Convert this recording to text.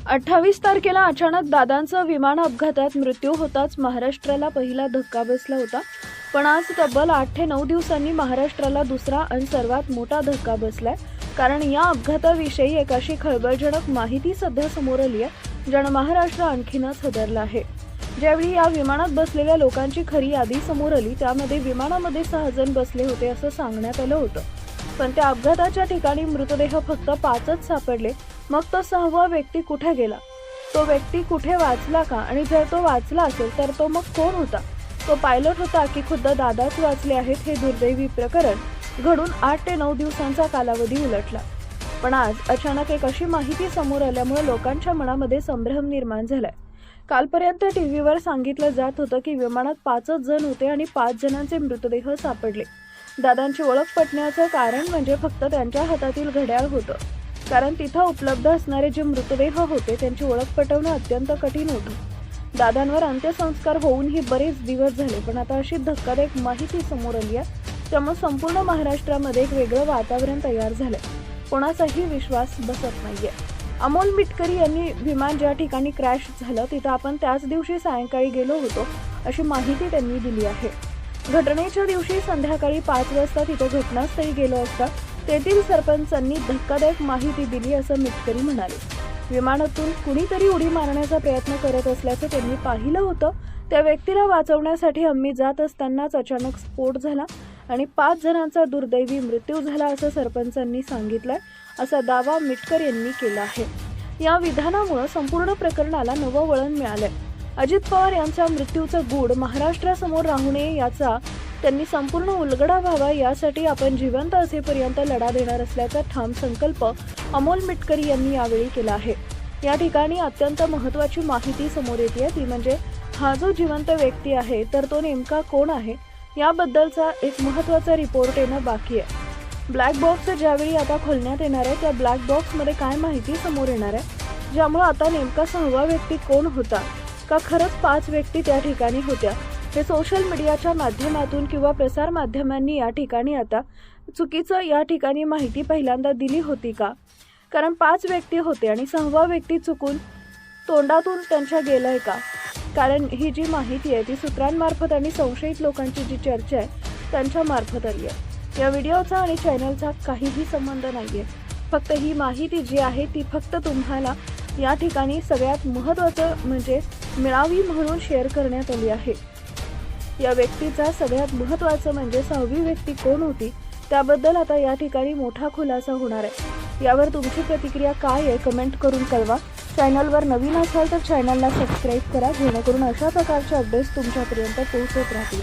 28 तारखेला अचानक दादांचा विमान अपघातात मृत्यू होताच महाराष्ट्राला पहिला धक्का बसला होता. पण आज तब्बल 8 ते 9 दिवसांनी महाराष्ट्राला दुसरा आणि सर्वात मोठा धक्का बसलाय. कारण या अपघाताविषयी एक अशी खळबळजनक माहिती सध्या समोर आली आहे ज्यानं महाराष्ट्र आणखीनच हादरला आहे. ज्यावेळी या विमानात बसलेल्या लोकांची खरी यादी समोर आली त्यामध्ये विमानामध्ये 6 जण बसले होते असं सांगण्यात आलं होतं. पण त्या अपघाताच्या ठिकाणी मृतदेह फक्त 5च सापडले. मग तो 6वा व्यक्ती कुठे गेला? तो व्यक्ती कुठे वाचला का? आणि जर तो वाचला असेल तर तो मग कोण होता? तो पायलट होता की खुद्द दादाच वाचले आहेत? हे दुर्दैवी प्रकरण घडून 8 ते 9 दिवसांचा कालावधी उलटला. पण आज अचानक एक अशी माहिती समोर आल्यामुळे लोकांच्या मनामध्ये संभ्रम निर्माण झालाय. कालपर्यंत टीव्हीवर सांगितलं जात होतं की विमानात 5च जण होते आणि 5 जणांचे मृतदेह सापडले. दादांची ओळख पटण्याचं कारण म्हणजे फक्त त्यांच्या हातातील घड्याळ होतं. कारण तिथं उपलब्ध असणारे जे मृतदेह होते त्यांची ओळख पटवणं अत्यंत कठीण होतं. दादांवर अंत्यसंस्कार होऊनही बरेच दिवस झाले, पण आता अशी धक्कादायक माहिती समोर आली आहे. त्यामुळे संपूर्ण महाराष्ट्रामध्ये एक वेगळं वातावरण तयार झालंय. कोणाचाही विश्वास बसत नाहीये. अमोल मिटकरी यांनी विमान ज्या ठिकाणी क्रॅश झालं तिथं आपण त्याच दिवशी सायंकाळी गेलो होतो अशी माहिती त्यांनी दिली आहे. घटनेच्या दिवशी संध्याकाळी 5 वाजता तिथं घटनास्थळी गेलो असता तेथील सरपंचांनी धक्कादायक माहिती दिली असं मिटकरी म्हणाले. विमानातून कुणीतरी उडी मारण्याचा प्रयत्न करत असल्याचं त्यांनी पाहिलं होतं. त्या व्यक्तीला वाचवण्यासाठी आम्ही जात असतानाच अचानक स्फोट झाला आणि 5 जणांचा दुर्दैवी मृत्यू झाला असं सरपंचांनी सांगितलंय असा दावा मिटकर यांनी केला आहे. या विधानामुळे संपूर्ण प्रकरणाला नवं वळण मिळालंय. अजित पवार यांच्या मृत्यूचं गूढ महाराष्ट्रासमोर राहू नये याचा त्यांनी संपूर्ण उलगडा व्हावा यासाठी आपण जिवंत असेपर्यंत लढा देणार असल्याचा ठाम संकल्प अमोल मिटकरी यांनी यावेळी केला आहे. या ठिकाणी अत्यंत महत्त्वाची माहिती समोर येते ती म्हणजे हा जो जिवंत व्यक्ती आहे तर तो नेमका कोण आहे याबद्दलचा एक महत्त्वाचा रिपोर्ट येणं बाकी आहे. ब्लॅक बॉक्स ज्यावेळी आता खोलण्यात येणार आहे त्या ब्लॅक बॉक्समध्ये काय माहिती समोर येणार आहे, ज्यामुळे आता नेमका 6वा व्यक्ती कोण होता का खरंच 5 व्यक्ती त्या ठिकाणी होत्या हे सोशल मीडियाच्या माध्यमातून किंवा प्रसार माध्यमांनी या ठिकाणी आता चुकीचं या ठिकाणी माहिती पहिल्यांदा दिली होती का? कारण 5 व्यक्ती होते आणि 6वा व्यक्ती चुकून तोंडातून त्यांच्या गेलाय का? कारण ही जी माहिती आहे ती सूत्रांमार्फत आणि संशयित लोकांची जी चर्चा आहे त्यांच्या मार्फत आली आहे. या व्हिडिओचा आणि चॅनलचा काहीही संबंध नाहीये. फक्त ही माहिती जी आहे ती फक्त तुम्हाला या ठिकाणी सगळ्यात महत्त्वाचं म्हणजे मिळावी म्हणून शेअर करण्यात आली आहे. या व्यक्तीचा सगळ्यात महत्त्वाचं म्हणजे 6वी व्यक्ती कोण होती त्याबद्दल आता या ठिकाणी मोठा खुलासा होणार आहे. यावर तुमची प्रतिक्रिया काय आहे कमेंट करून कळवा. चॅनलवर नवीन असाल तर चॅनलला सबस्क्राईब करा जेणेकरून अशा प्रकारचे अपडेट्स तुमच्यापर्यंत पोहोचत राहतील.